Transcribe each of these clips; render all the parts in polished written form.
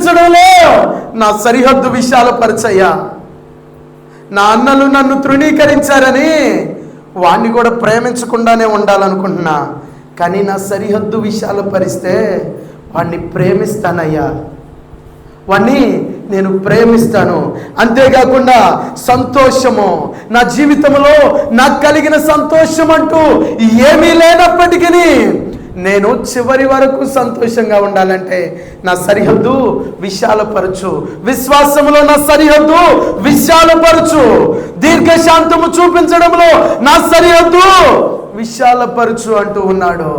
చూపించడంలో నా సరిహద్దు విశాలపరచయ్యా. నా అన్నలు నన్ను తృణీకరించారని వాణ్ణి కూడా ప్రేమించకుండానే ఉండాలనుకుంటున్నా, కానీ నా సరిహద్దు విశాలపరిస్తే వాణ్ణి ప్రేమిస్తానయ్యా, వాణ్ణి నేను ప్రేమిస్తాను. అంతేకాకుండా సంతోషము, నా జీవితంలో నాకు కలిగిన సంతోషం అంటూ ఏమీ లేనప్పటికీ నేను చివరి వరకు సంతోషంగా ఉండాలంటే నా సరిహద్దు విశాలపరచు. విశ్వాసంలో నా సరిహద్దు విశాలపరచు. దీర్ఘశాంతము చూపించడంలో నా సరిహద్దు విశాలపరచు అంటూ ఉన్నాడు.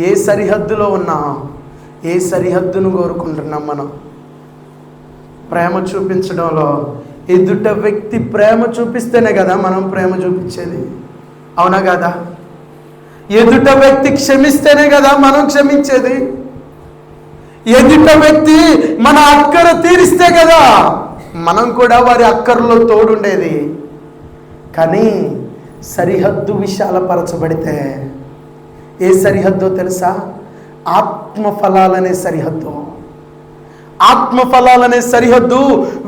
ఏ సరిహద్దులో ఉన్నా, ఏ సరిహద్దును కోరుకుంటున్నాం మనం? ప్రేమ చూపించడంలో ఎదుట వ్యక్తి ప్రేమ చూపిస్తేనే కదా మనం ప్రేమ చూపించేది, అవునా కదా? ఎదుట వ్యక్తి క్షమిస్తేనే కదా మనం క్షమించేది. ఎదుట వ్యక్తి మన అక్కర తీరిస్తే కదా మనం కూడా వారి అక్కరలో తోడుండేది. కానీ సరిహద్దు విశాలపరచబడితే, ఏ సరిహద్దో తెలుసా? ఆత్మఫలాలనే సరిహద్దు. ఆత్మఫలాలనే సరిహద్దు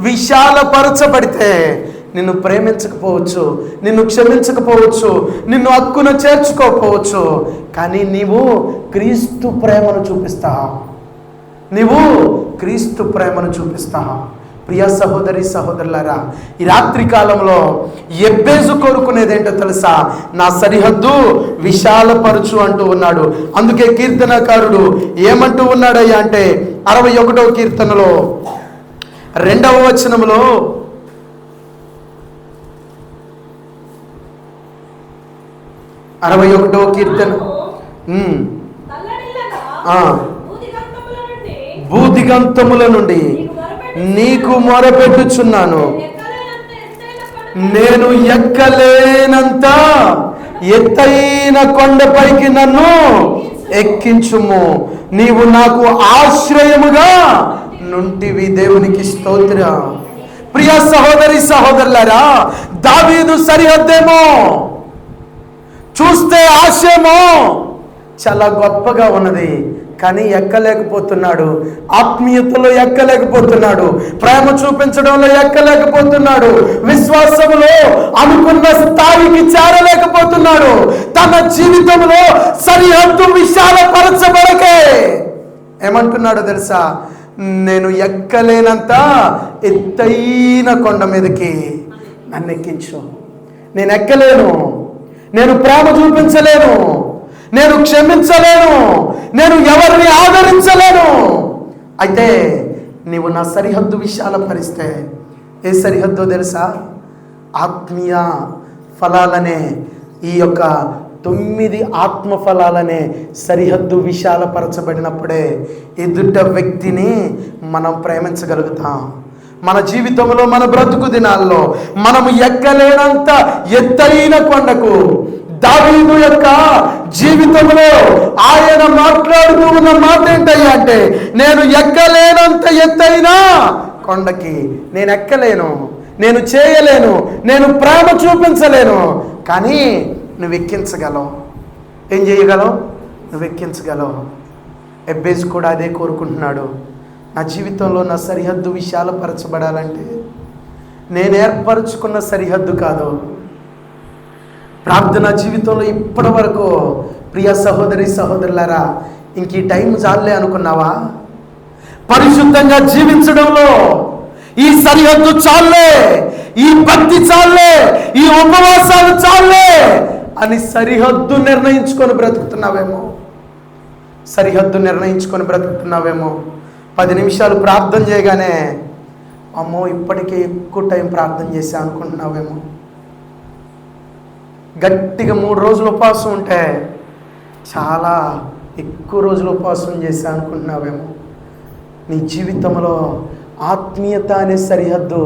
విశాలపరచబడితే నిన్ను ప్రేమించకపోవచ్చు, నిన్ను క్షమించకపోవచ్చు, నిన్ను హక్కున చేర్చుకోకపోవచ్చు, కానీ నీవు క్రీస్తు ప్రేమను చూపిస్తావు. నీవు క్రీస్తు ప్రేమను చూపిస్తావు. ప్రియ సహోదరి సహోదరులారా, ఈ రాత్రి కాలంలో ఎబ్బేజు కోరుకునేది ఏంటో తెలుసా? నా సరిహద్దు విశాలపరచు అంటూ ఉన్నాడు. అందుకే కీర్తనకారుడు ఏమంటూ ఉన్నాడయ్యా అంటే 61వ కీర్తనలో 2వ వచనంలో, 61వ కీర్తన భూదిగంతముల నుండి నీకు మొరపెట్టుచున్నాను, నేను ఎక్కలేనంత ఎత్తైన కొండపైకి నన్ను ఎక్కించుము, నీవు నాకు ఆశ్రయముగా నుంటివి. దేవునికి స్తోత్రం. ప్రియ సహోదరి సహోదరులారా, దావీదు సరిహద్దేమో చూస్తే ఆశయమో చాలా గొప్పగా ఉన్నది, కానీ ఎక్కలేకపోతున్నాడు. ఆత్మీయతలో ఎక్కలేకపోతున్నాడు, ప్రేమ చూపించడంలో ఎక్కలేకపోతున్నాడు, విశ్వాసంలో అనుకున్న స్థాయికి చేరలేకపోతున్నాడు. తన జీవితంలో సరిహద్దు విశాలపరచబడకే ఏమంటున్నాడో తెలుసా? నేను ఎక్కలేనంత ఎత్తైన కొండ మీదకి నన్ను ఎక్కించు. నేను ఎక్కలేను, నేను ప్రేమ చూపించలేను, నేను క్షమించలేను, నేను ఎవరిని ఆదరించలేను. అయితే నీవు నా సరిహద్దు విశాలపరిస్తే, ఏ సరిహద్దో తెలుసా? ఆత్మీయ ఫలాలనే ఈ యొక్క 9 ఆత్మ ఫలాలనే సరిహద్దు విశాలపరచబడినప్పుడే ఎదుట వ్యక్తిని మనం ప్రేమించగలుగుతాం. మన జీవితంలో, మన బ్రతుకు దినాల్లో మనము ఎక్కలేనంత ఎత్తైన కొండకు, దావీదు యొక్క జీవితంలో ఆయన మాట్లాడుతూ ఉన్న మాట ఏంటయ్యా అంటే, నేను ఎక్కలేనంత ఎత్తైన కొండకి నేను ఎక్కలేను, నేను చేయలేను, నేను ప్రేమ చూపించలేను, కానీ నువ్వు ఎక్కించగలవు. ఏం చేయగలవు? నువ్వు ఎక్కించగలవు. ఎబ్బేజు కూడా అదే కోరుకుంటున్నాడు. నా జీవితంలో నా సరిహద్దు విశాలపరచబడాలంటే నేను ఏర్పరచుకున్న సరిహద్దు కాదు. ప్రార్థన జీవితంలో ఇప్పటి వరకు ప్రియ సహోదరి సహోదరులారా, ఇంక ఈ టైం చాలే అనుకున్నావా? పరిశుద్ధంగా జీవించడంలో ఈ సరిహద్దు చాలే, ఈ భక్తి చాలే, ఈ ఉపవాసాలు చాలే అని సరిహద్దు నిర్ణయించుకొని బ్రతుకుతున్నావేమో. సరిహద్దు నిర్ణయించుకొని బ్రతుకుతున్నావేమో. 10 నిమిషాలు ప్రార్థన చేయగానే అమ్మో ఇప్పటికే ఎక్కువ టైం ప్రార్థన చేశా అనుకుంటున్నావేమో. గట్టిగా 3 రోజులు ఉపవాసం ఉంటే చాలా ఎక్కువ రోజులు ఉపవాసం చేశా అనుకుంటున్నావేమో. నీ జీవితంలో ఆత్మీయత అనే సరిహద్దు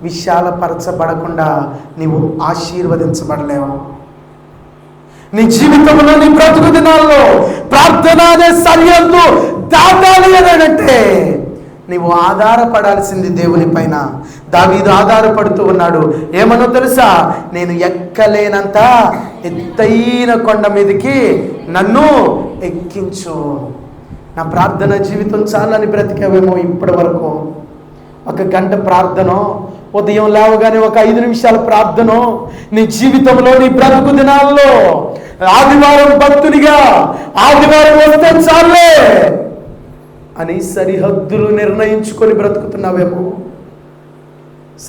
విశాలపరచబడకుండా నీవు ఆశీర్వదించబడలేవు. నీ జీవితంలో, నీ బ్రతుకు దినాల్లో ప్రార్థన అనే సరిహద్దు దాటాలి అంటే నీవు ఆధారపడాల్సింది దేవుని పైన. దావీదు ఆధారపడుతూ ఉన్నాడు. ఏమనో తెలుసా? నేను ఎక్కలేనంత ఎత్తైన కొండ మీదకి నన్ను ఎక్కించు. నా ప్రార్థన జీవితం చాలని బ్రతికావేమో ఇప్పటి వరకు. 1 గంట ప్రార్థన, ఉదయం లేవగానే ఒక 5 నిమిషాల ప్రార్థన నీ జీవితంలో, నీ బ్రతుకు దినాల్లో ఆదివారం భక్తునిగా ఆదివారం వస్తే చాలే అని సరిహద్దులు నిర్ణయించుకొని బ్రతుకుతున్నావేమో.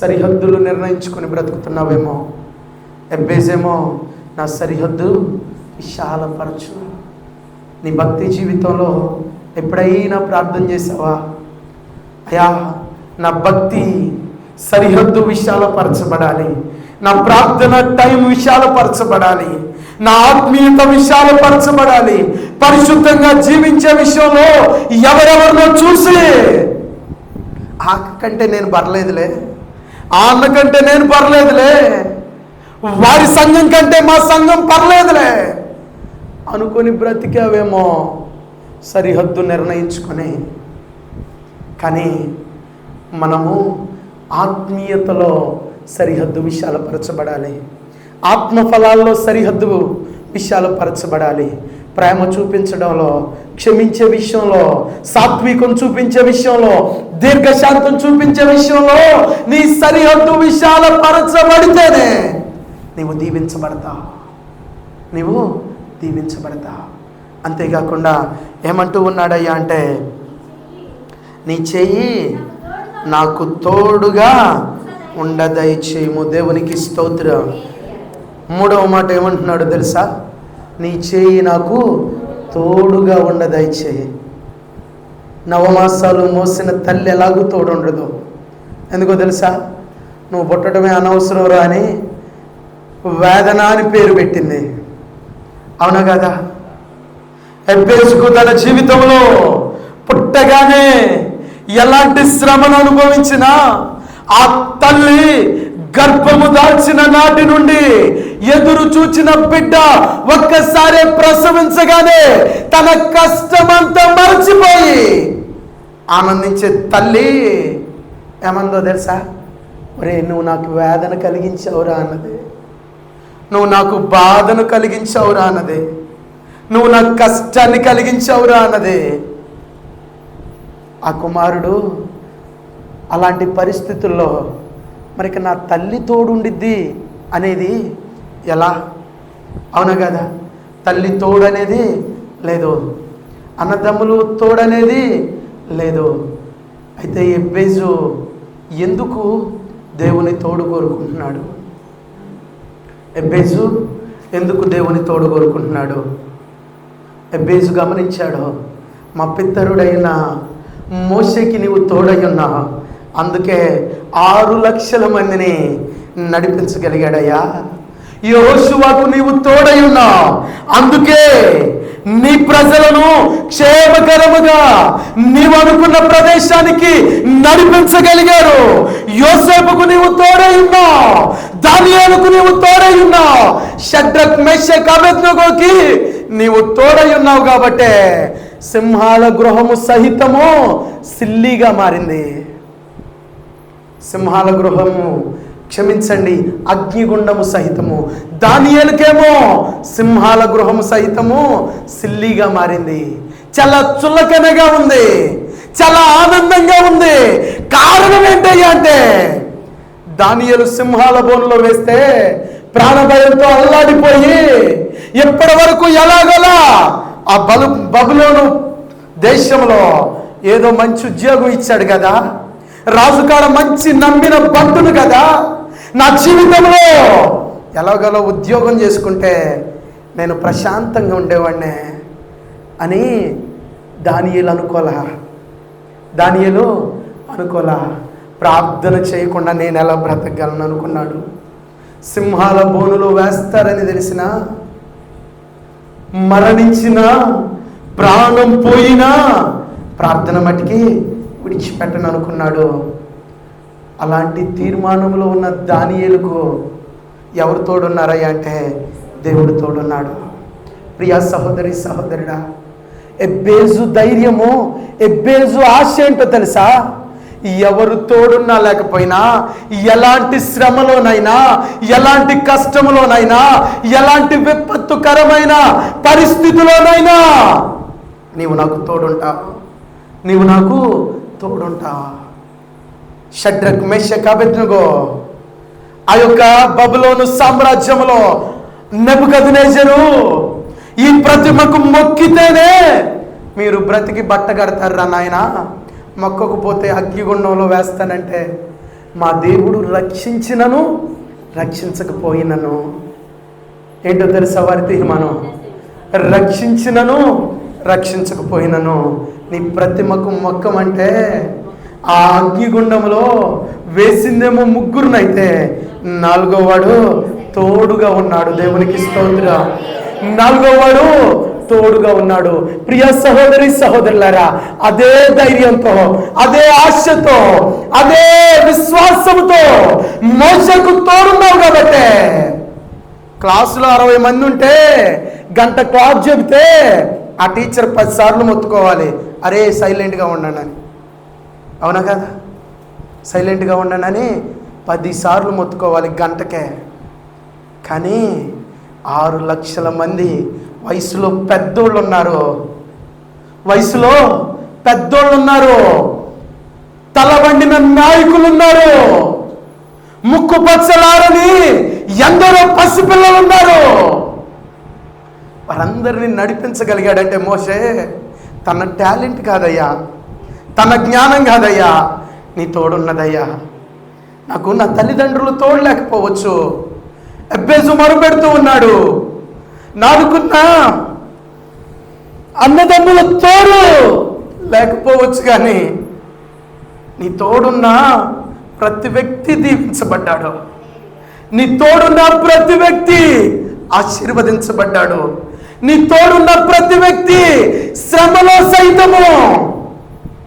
సరిహద్దులు నిర్ణయించుకొని బ్రతుకుతున్నావేమో. ఎబ్బేజేమో నా సరిహద్దు విశాలపరచు. నీ భక్తి జీవితంలో ఎప్పుడైనా ప్రార్థన చేసావా? అయ్యా, నా భక్తి సరిహద్దు విశాలపరచబడాలి, నా ప్రార్థన టైం విశాలపరచబడాలి, నా ఆత్మీయత విశాలపరచబడాలి. పరిశుద్ధంగా జీవించే విషయంలో ఎవరెవరినో చూసి ఆ కంటే నేను పర్లేదులే, ఆ అన్న కంటే నేను పర్లేదులే, వారి సంఘం కంటే మా సంఘం పర్లేదులే అనుకొని బ్రతికావేమో సరిహద్దు నిర్ణయించుకొని. కానీ మనము ఆత్మీయతలో సరిహద్దు విశాలపరచబడాలి, ఆత్మఫలాల్లో సరిహద్దు విశాలపరచబడాలి. ప్రేమ చూపించడంలో, క్షమించే విషయంలో, సాత్వికం చూపించే విషయంలో, దీర్ఘశాంతం చూపించే విషయంలో నీ సరిహద్దు విశాలపరచబడితేనే నీవు దీవించబడతావు, నీవు దీవించబడతావు. అంతేకాకుండా ఏమంటూ ఉన్నాడయ్యా అంటే, నీ చెయ్యి నాకు తోడుగా ఉండదయచేయము. దేవునికి స్తోత్రం. 3వ మాట ఏమంటున్నాడు తెలుసా? నీ చేయి నాకు తోడుగా ఉండదయచేయి. 9 మాసాలు మోసిన తల్లి ఎలాగూ తోడుండదు. ఎందుకో తెలుసా? నువ్వు పుట్టడమే అనవసరం రా అని వేదన అని పేరు పెట్టింది. అవునా కదా? ఎబ్బేసుకు తన జీవితంలో పుట్టగానే ఎలాంటి శ్రమను అనుభవించినా ఆ తల్లి గర్భము దాల్చిన నాటి నుండి ఎదురు చూచిన బిడ్డ ఒక్కసారి ప్రసవించగానే తన కష్టమంతా మర్చిపోయి ఆనందించే తల్లి ఏమందో తెలుసా? ఒరే, నువ్వు నాకు వేదన కలిగించావురా అన్నది, నువ్వు నాకు బాధను కలిగించావురా అన్నది, నువ్వు నాకు కష్టాన్ని కలిగించావురా అన్నది. ఆ కుమారుడు అలాంటి పరిస్థితుల్లో మరి నా తల్లి తోడుండిద్ది అనేది ఎలా? అవునా కదా? తల్లి తోడనేది లేదు, అన్నదమ్ములు తోడనేది లేదు. అయితే ఎబ్బేజు ఎందుకు దేవుని తోడు కోరుకుంటున్నాడు? ఎబ్బేజు ఎందుకు దేవుని తోడు కోరుకుంటున్నాడు? ఎబ్బేజు గమనించాడు, మా పితరుడైన మోషేకి నీవు తోడై ఉన్నావు, అందుకే 6 లక్షల మందిని నడిపించగలిగాడయ్యా. యెహోషువకు నీవు తోడై ఉన్నావు, అందుకే నీ ప్రజలను క్షేమకరముగా నీవు అనుకున్న ప్రదేశానికి నడిపించగలిగారు. యోసేపుకు నీవు తోడై ఉన్నావు, దానియేలుకు నీవు తోడై ఉన్నావు, షడ్రక్ మేషక్ అబేద్నెగోకి నీవు తోడై ఉన్నావు. కాబట్టే సింహాల గృహము సహితము సిల్లిగా మారింది. సింహాల గృహము, క్షమించండి, అగ్నిగుండము సహితము. దానియేలుకేమో సింహాల గృహము సహితము సిల్లిగా మారింది. చాలా చులకనగా ఉంది, చాలా ఆనందంగా ఉంది. కారణం ఏంటయ్యా అంటే, దానియేలు సింహాల బోనులో వేస్తే ప్రాణభయంతో అల్లాడిపోయి ఎప్పటి వరకు ఎలాగలా ఆ బబులోను దేశంలో ఏదో మంచి ఉద్యోగం ఇచ్చాడు కదా, రాజుకాడ మంచి నమ్మిన బంధును కదా, నా జీవితంలో ఎలాగలో ఉద్యోగం చేసుకుంటే నేను ప్రశాంతంగా ఉండేవాడినే అని దానియేలు అనుకోలా. ప్రార్థన చేయకుండా నేను ఎలా బ్రతకగలను అనుకున్నాడు. సింహాల బోనులో వేస్తారని తెలిసిన, మరణించిన, ప్రాణం పోయినా ప్రార్థన మట్టికి విడిచిపెట్టను అనుకున్నాడు. అలాంటి తీర్మానంలో ఉన్న దానియేలుకు ఎవరు తోడున్నారయ్యా అంటే దేవుడు తోడున్నాడు. ప్రియా సహోదరి సహోదరుడా, ఎబ్బేజు ధైర్యము, ఎబ్బేజు ఆశ ఏంటో తెలుసా? ఎవరు తోడున్నా లేకపోయినా, ఎలాంటి శ్రమలోనైనా, ఎలాంటి కష్టములోనైనా, ఎలాంటి విపత్తుకరమైన పరిస్థితిలోనైనా నీవు నాకు తోడుంటావు, నీవు నాకు తోడుంటావు. షడ్రక్, మేషక్, అబేద్నెగో ఆ యొక్క బబులోను సామ్రాజ్యంలో నెబుకద్నెజరు ఈ ప్రతిమకు మొక్కితేనే మీరు బ్రతికి బట్ట కడతారా నాయన, మొక్కకపోతే అగ్నిగుండంలో వేస్తానంటే మా దేవుడు రక్షించినను రక్షించకపోయినను. ఏంటో తెలుసా వారి తీర్మానం? రక్షించినను రక్షించకపోయినను నీ ప్రతిమకు మొక్కమంటే ఆ అగ్నిగుండంలో వేసిందేమో ముగ్గురునైతే నాలుగో వాడు తోడుగా ఉన్నాడు. దేవునికి స్తోత్రం. నాలుగో వాడు తోడుగా ఉన్నాడు. ప్రియ సహోదరి సహోదరులారా, అదే ధైర్యంతో, అదే ఆశతో, అదే విశ్వాసంతో మోషేకు తోడున్నావు కాబట్టి క్లాసులో 60 మంది ఉంటే గంట క్లాస్ చెబితే ఆ టీచర్ 10 సార్లు మొత్తుకోవాలి, అరే సైలెంట్గా ఉండండి అని. అవునా కదా? సైలెంట్గా ఉండండి అని 10 సార్లు మొత్తుకోవాలి గంటకే. కానీ 6 లక్షల మంది వయసులో పెద్దోళ్ళు ఉన్నారు, వయసులో పెద్దోళ్ళు ఉన్నారు, తలబండిన నాయకులు ఉన్నారు, ముక్కు పచ్చలారని ఎందరో పసిపిల్లలు ఉన్నారు. వారందరినీ నడిపించగలిగాడంటే మోషే తన టాలెంట్ కాదయ్యా, తన జ్ఞానం కాదయ్యా, నీ తోడున్నదయ్యా. నాకు నా తల్లిదండ్రులు తోడు లేకపోవచ్చు, ఎబ్బేసు మరుపెడుతూ ఉన్నాడు, నానుకున్న అన్నదమ్ముల తోడు లేకపోవచ్చు, కానీ నీ తోడున్న ప్రతి వ్యక్తి దీవించబడ్డాడు, నీ తోడున్న ప్రతి వ్యక్తి ఆశీర్వదించబడ్డాడు, నీ తోడున్న ప్రతి వ్యక్తి శ్రమలో సైతము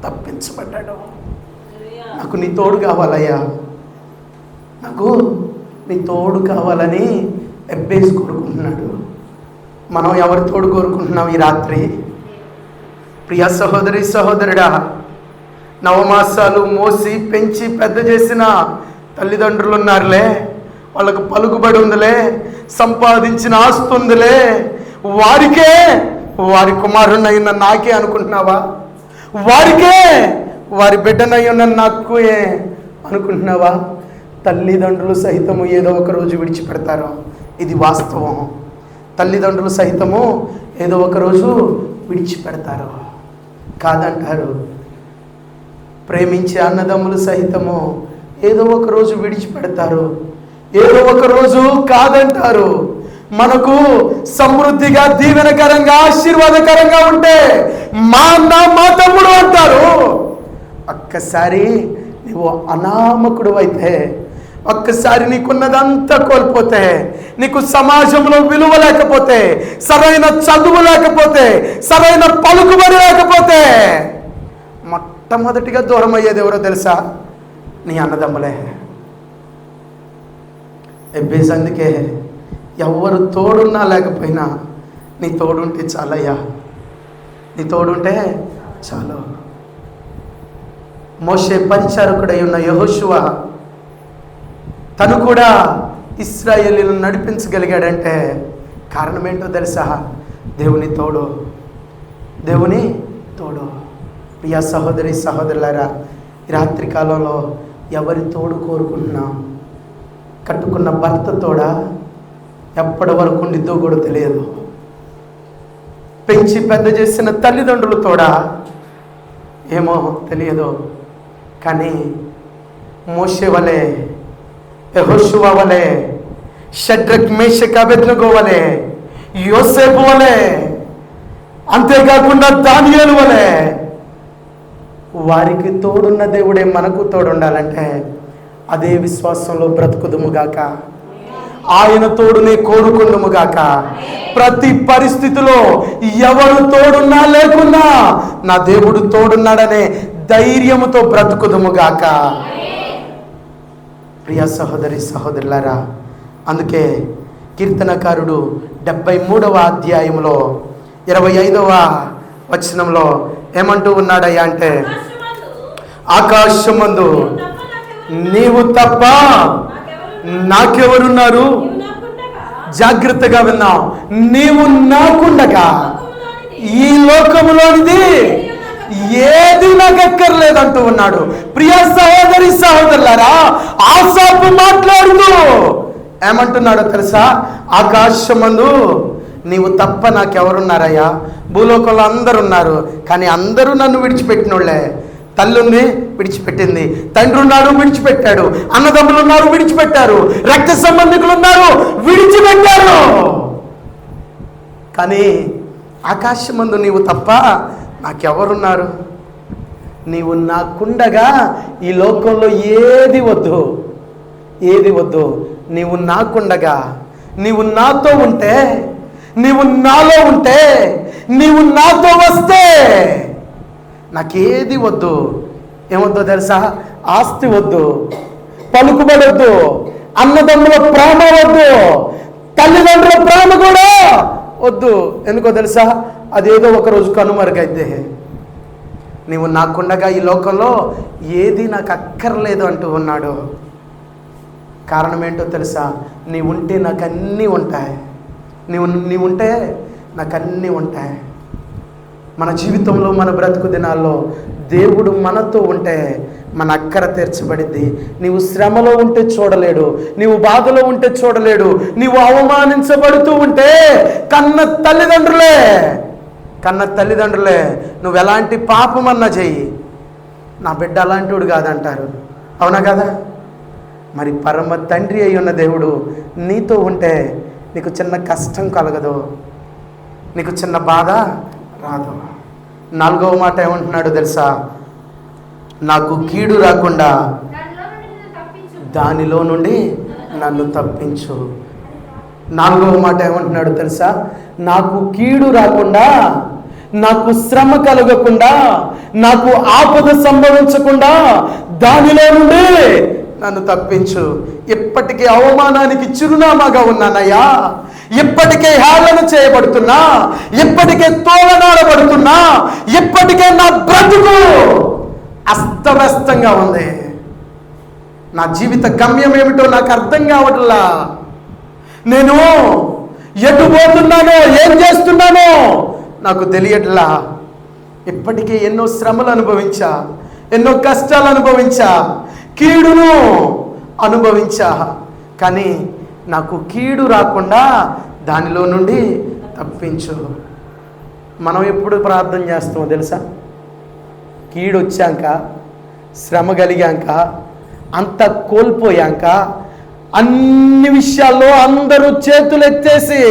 తప్పించబడ్డాడు. నాకు నీ తోడు కావాలయ్యా, నాకు నీ తోడు కావాలని ఎబ్బేసి కోరుకుంటున్నాడు. మనం ఎవరి తోడు కోరుకుంటున్నాం ఈ రాత్రి? ప్రియ సహోదరి సహోదరుడా, నవమాసాలు మోసి పెంచి పెద్ద చేసిన తల్లిదండ్రులు ఉన్నారులే, వాళ్ళకు పలుకుబడి ఉందిలే, సంపాదించిన ఆస్తి ఉందిలే, వారికే వారి కుమారుణ్ణయ్యున్న నాకే అనుకుంటున్నావా? వారికే వారి బిడ్డనయ్యున్న నాకే అనుకుంటున్నావా? తల్లిదండ్రులు సహితము ఏదో ఒక రోజు విడిచిపెడతారు, ఇది వాస్తవం. తల్లిదండ్రులు సహితము ఏదో ఒక రోజు విడిచిపెడతారు, కాదంటారు. ప్రేమించే అన్నదమ్ములు సహితము ఏదో ఒక రోజు విడిచిపెడతారు, ఏదో ఒక రోజు కాదంటారు. మనకు సమృద్ధిగా దీవెనకరంగా ఆశీర్వాదకరంగా ఉంటే మా అన్న మా తమ్ముడు అంటారు. ఒక్కసారి నువ్వు అనామకుడు అయితే, ఒక్కసారి నీకున్నదంతా కోల్పోతే, నీకు సమాజంలో విలువ లేకపోతే, సరైన చదువు లేకపోతే, సరైన పలుకుబడి లేకపోతే మొట్టమొదటిగా దూరం అయ్యేది ఎవరో తెలుసా? నీ అన్నదమ్ములే. ఎబ్బేసి అందుకే ఎవరు తోడున్నా లేకపోయినా నీ తోడుంటే చాలయ్యా, నీ తోడుంటే చాలు. మోషే పరిచారకుడై ఉన్న యెహోషువ తను కూడా ఇశ్రాయేలీలను నడిపించగలిగాడంటే కారణం ఏంటో తెలుసా? దేవుని తోడు, దేవుని తోడు. ప్రియ సహోదరి సహోదరులారా, ఈ రాత్రి కాలంలో ఎవరి తోడు కోరుకుంటున్నాం? కట్టుకున్న భర్త తోడా? ఎప్పటి వరకు ఉండిద్దో కూడా తెలియదు. పెంచి పెద్ద చేసిన తల్లిదండ్రుల తోడా? ఏమో తెలియదు. కానీ మోషే వలె, యెహోషువ వలె, షడ్రక్, మేషక్, అబేద్నెగో వలె, యోసేపు వలె, అంతేకాకుండా దానియేలు వలె వారికి తోడున్న దేవుడే మనకు తోడుండాలంటే అదే విశ్వాసంలో బ్రతుకుదుముగాక, ఆయన తోడునే కోరుకుందుముగాక. ప్రతి పరిస్థితిలో ఎవరు తోడున్నా లేకున్నా నా దేవుడు తోడున్నాడనే ధైర్యముతో బ్రతుకుదుముగాక. ప్రియ సహోదరి సహోదరులారా, అందుకే కీర్తనకారుడు 73వ అధ్యాయంలో 25వ వచనంలో ఏమంటూ ఉన్నాడయ్యా అంటే, ఆకాశమందు నీవు తప్ప నాకెవరున్నారు? జాగ్రత్తగా విన్నావు. నీవు నాకుండగా ఈ లోకములోనిది ఏది నాకు అక్కర్లేదంటూ ఉన్నాడు. ప్రియ సహోదరి సహోదరులారా, ఆసాపు మాట్లాడుతూ ఏమంటున్నాడో తెలుసా? ఆకాశమందు నీవు తప్ప నాకెవరున్నారయ్యా? భూలోకంలో అందరు ఉన్నారు, కానీ అందరూ నన్ను విడిచిపెట్టినోళ్లే. తల్లి ఉంది, విడిచిపెట్టింది. తండ్రి ఉన్నాడు, విడిచిపెట్టాడు. అన్నదమ్ములు ఉన్నారు, విడిచిపెట్టారు. రక్త సంబంధికులు ఉన్నారు, విడిచిపెట్టారు. కానీ ఆకాశమందు నీవు తప్ప నాకెవరున్నారు? నీవు నాకుండగా ఈ లోకంలో ఏది వద్దు, ఏది వద్దు. నీవు నాకుండగా, నీవు నాతో ఉంటే, నీవు నాలో ఉంటే, నీవు నాతో వస్తే నాకేది వద్దు. ఏమొద్దో తెలుసా? ఆస్తి వద్దు, పలుకుబడి వద్దు, అన్నదమ్ముల ప్రేమ వద్దు, తల్లిదండ్రుల ప్రేమ కూడా వద్దు. ఎందుకో తెలుసా? అదేదో ఒకరోజు కనుమరుగైతే. నీవు నాకుండగా ఈ లోకంలో ఏది నాకు అక్కర్లేదు అంటూ ఉన్నాడు. కారణం ఏంటో తెలుసా? నీవుంటే నాకు అన్నీ ఉంటాయి. నీవుంటే నాకు అన్నీ ఉంటాయి. మన జీవితంలో, మన బ్రతుకు దినాల్లో దేవుడు మనతో ఉంటే మన అక్కర తీర్చబడింది. నీవు శ్రమలో ఉంటే చూడలేడు, నీవు బాధలో ఉంటే చూడలేడు. నీవు అవమానించబడుతూ ఉంటే కన్న తల్లిదండ్రులే నువ్వు ఎలాంటి పాపమన్నా చెయ్యి, నా బిడ్డ అలాంటివాడు కాదంటారు. అవునా కదా? మరి పరమ తండ్రి అయి ఉన్న దేవుడు నీతో ఉంటే నీకు చిన్న కష్టం కలగదు, నీకు చిన్న బాధ రాదు. 4వ మాట ఏమంటున్నాడు తెలుసా? నాకు కీడు రాకుండా దానిలో నుండి నన్ను తప్పించు. 4వ మాట ఏమంటున్నాడు తెలుసా? నాకు కీడు రాకుండా, నాకు శ్రమ కలగకుండా, నాకు ఆపద సంభవించకుండా దానిలో నుండి నన్ను తప్పించు. ఇప్పటికే అవమానానికి చిరునామాగా ఉన్నానయ్యా, ఇప్పటికే హేళన చేయబడుతున్నా, ఇప్పటికే తోలనాడబడుతున్నా, ఇప్పటికే నా బ్రతుకు అస్తవ్యస్తంగా ఉంది. నా జీవిత గమ్యం ఏమిటో నాకు అర్థం కావట్లా. నేను ఎటు పోతున్నానో, ఏం చేస్తున్నానో నాకు తెలియట్లా. ఇప్పటికే ఎన్నో శ్రమలు అనుభవించా, ఎన్నో కష్టాలు అనుభవించా, కీడును అనుభవించా. కానీ నాకు కీడు రాకుండా దానిలో నుండి తప్పించు. మనం ఎప్పుడు ప్రార్థన చేస్తామో తెలుసా? కీడు వచ్చాక, శ్రమ కలిగాక, అంత కోల్పోయాక, అన్ని విషయాల్లో అందరూ చేతులెత్తేసి,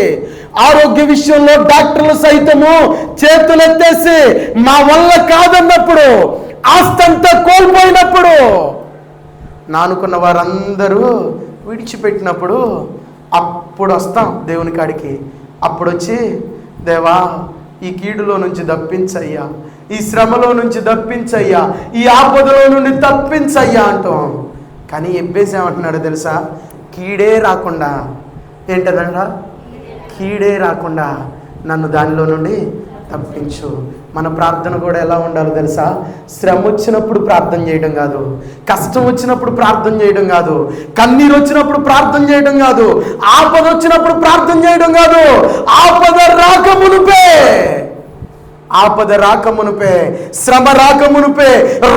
ఆరోగ్య విషయంలో డాక్టర్లు సైతము చేతులెత్తేసి మా వల్ల కాదన్నప్పుడు, ఆస్తంతా కోల్పోయినప్పుడు, నానుకున్న వారందరూ విడిచిపెట్టినప్పుడు, అప్పుడు వస్తాం దేవుని కాడికి. అప్పుడు వచ్చి, దేవా ఈ కీడులో నుంచి తప్పించయ్యా, ఈ శ్రమలో నుంచి తప్పించయ్యా, ఈ ఆపదలో నుండి తప్పించయ్యా అంటాం. కానీ ఎబ్బేసి ఏమంటున్నాడు తెలుసా? కీడే రాకుండా, ఏంటదంట? కీడే రాకుండా నన్ను దానిలో నుండి తప్పించు. మన ప్రార్థన కూడా ఎలా ఉండాలో తెలుసా? శ్రమ వచ్చినప్పుడు ప్రార్థన చేయడం కాదు, కష్టం వచ్చినప్పుడు ప్రార్థన చేయడం కాదు, కన్నీరు వచ్చినప్పుడు ప్రార్థన చేయడం కాదు, ఆపద వచ్చినప్పుడు ప్రార్థన చేయడం కాదు. ఆపద రాకమునుపే, శ్రమ రాకమునుపే,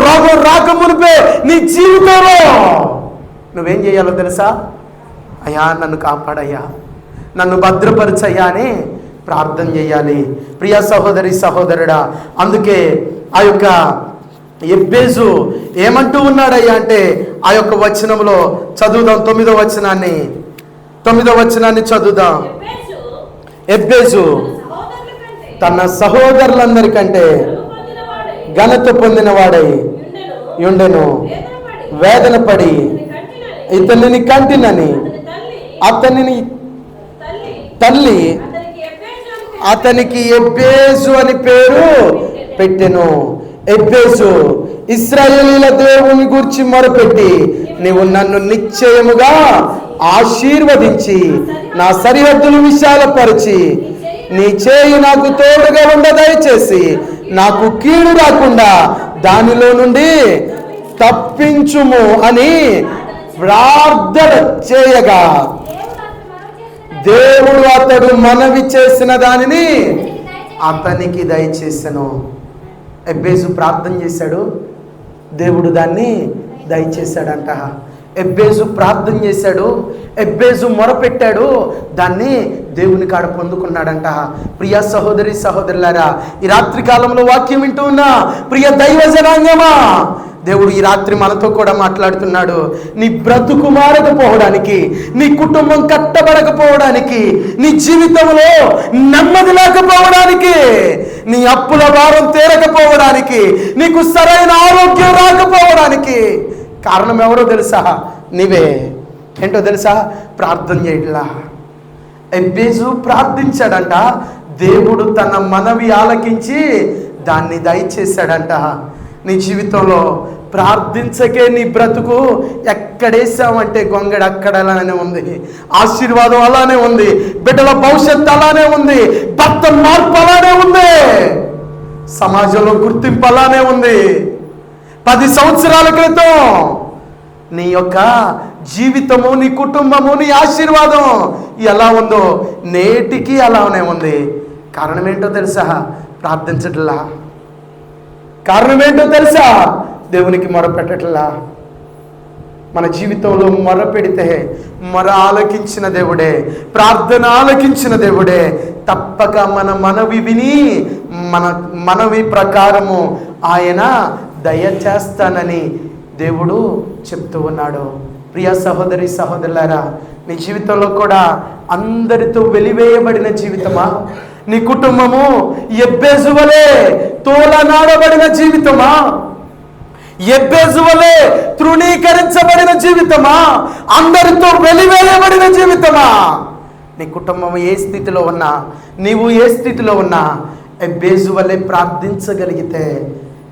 రోగం రాకమునుపే నీ జీవితంలో నువ్వేం చేయాలో తెలుసా? అయ్యా నన్ను కాపాడయ్యా, నన్ను భద్రపరచయ్యా అని ప్రార్థన చేయాలి. ప్రియ సహోదరి సహోదరుడా, అందుకే ఆ యొక్క ఎబ్బేజు ఏమంటూ ఉన్నాడయ్యా అంటే, ఆ యొక్క వచనంలో చదువుదాం. 9వ వచనాన్ని చదువుదాం. ఎబ్బేజు తన సహోదరులందరికంటే ఘనత పొందిన వాడై ఉండెను, వేదన పడి ఇతనిని కంటినని అతనిని తల్లి అతనికి ఎబ్బేజు అని పేరు పెట్టెను. ఎబ్బేజు ఇశ్రాయేలీల దేవుని గూర్చి మొరపెట్టి, నీవు నన్ను నిశ్చయముగా ఆశీర్వదించి నా సరిహద్దులు విశాలపరిచి నీ చేయి నాకు తోడుగా ఉండ దయచేసి నాకు కీడు రాకుండా దానిలో నుండి తప్పించుము అని ప్రార్థన చేయగా, దేవుడు అతడు మనవి చేసిన దానిని అతనికి దయచేసెను. ఎబ్బేజు ప్రార్థన చేశాడు, దేవుడు దాన్ని దయచేశాడంట. ఎబ్బేజు ప్రార్థన చేశాడు, ఎబ్బేజు మొరపెట్టాడు, దాన్ని దేవుని కాడ పొందుకున్నాడంట. ప్రియ సహోదరి సహోదరులారా, ఈ రాత్రి కాలంలో వాక్యం వింటూ ఉన్న ప్రియ దైవ జనాంగమా, దేవుడు ఈ రాత్రి మనతో కూడా మాట్లాడుతున్నాడు. నీ బ్రతుకు మారకపోవడానికి, నీ కుటుంబం కట్టబడకపోవడానికి, నీ జీవితంలో నెమ్మది లేకపోవడానికి, నీ అప్పుల భారం తీరకపోవడానికి, నీకు సరైన ఆరోగ్యం రాకపోవడానికి కారణం ఎవరో తెలుసా? నీవే. ఏంటో తెలుసా? ప్రార్థన చేయట్లా. ఎబ్బేజు ప్రార్థించాడంట, దేవుడు తన మనవి ఆలకించి దాన్ని దయచేశాడంట. నీ జీవితంలో ప్రార్థించకే నీ బ్రతుకు ఎక్కడేసామంటే గొంగడి అక్కడ అలానే ఉంది, ఆశీర్వాదం అలానే ఉంది, బిడ్డల భవిష్యత్తు అలానే ఉంది, భర్త మార్పు అలానే ఉంది, సమాజంలో గుర్తింపు అలానే ఉంది. 10 సంవత్సరాల క్రితం నీ యొక్క జీవితము, నీ కుటుంబము, నీ ఆశీర్వాదం ఎలా ఉందో నేటికి అలానే ఉంది. కారణం ఏంటో తెలుసా? ప్రార్థించట్లా. కారణం ఏంటో తెలుసా? దేవునికి మొరపెట్టట్లా. మన జీవితంలో మొరపెడితే మొర ఆలకించిన దేవుడే, ప్రార్థన ఆలకించిన దేవుడే తప్పక మన మనవి విని మన మనవి ప్రకారము ఆయన దయచేస్తానని దేవుడు చెప్తూ ఉన్నాడు. ప్రియ సహోదరి సహోదరులారా, నీ జీవితంలో కూడా అందరితో వెలివేయబడిన జీవితమా? నీ కుటుంబము ఎబ్బేజు వలె తోలనాడబడిన జీవితమా? ఎబ్బేజు వలె తృణీకరించబడిన జీవితమా? అందరితో వెలివేయబడిన జీవితమా? నీ కుటుంబం ఏ స్థితిలో ఉన్నా, నీవు ఏ స్థితిలో ఉన్నా, ఎబ్బేజు వలె ప్రార్థించగలిగితే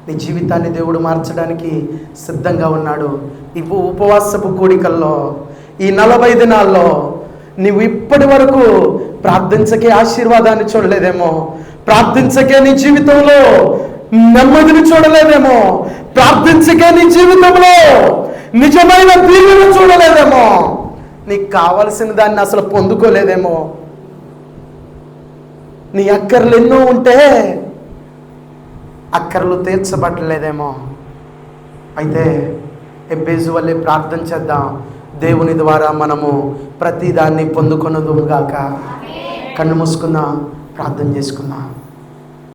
నీ జీవితాన్ని దేవుడు మార్చడానికి సిద్ధంగా ఉన్నాడు. ఈ ఉపవాసపు కూడికల్లో, ఈ 40 దినాల్లో నీవు ఇప్పటి వరకు ప్రార్థించకే ఆశీర్వాదాన్ని చూడలేదేమో, ప్రార్థించకే నీ జీవితంలో నెమ్మదిని చూడలేదేమో, ప్రార్థించకే నీ జీవితంలో నిజమైన దీవెన చూడలేదేమో, నీకు కావలసిన దాన్ని అసలు పొందుకోలేదేమో, నీ అక్కర్లు ఎన్నో ఉంటే అక్కర్లు తీర్చబట్టలేదేమో. అయితే ఎబ్బేజు వల్లే ప్రార్థన చేద్దాం. దేవుని ద్వారా మనము ప్రతిదాన్ని పొందుకొనదుగాక. కన్ను మూసుకుందాం, ప్రార్థన చేసుకుందాం.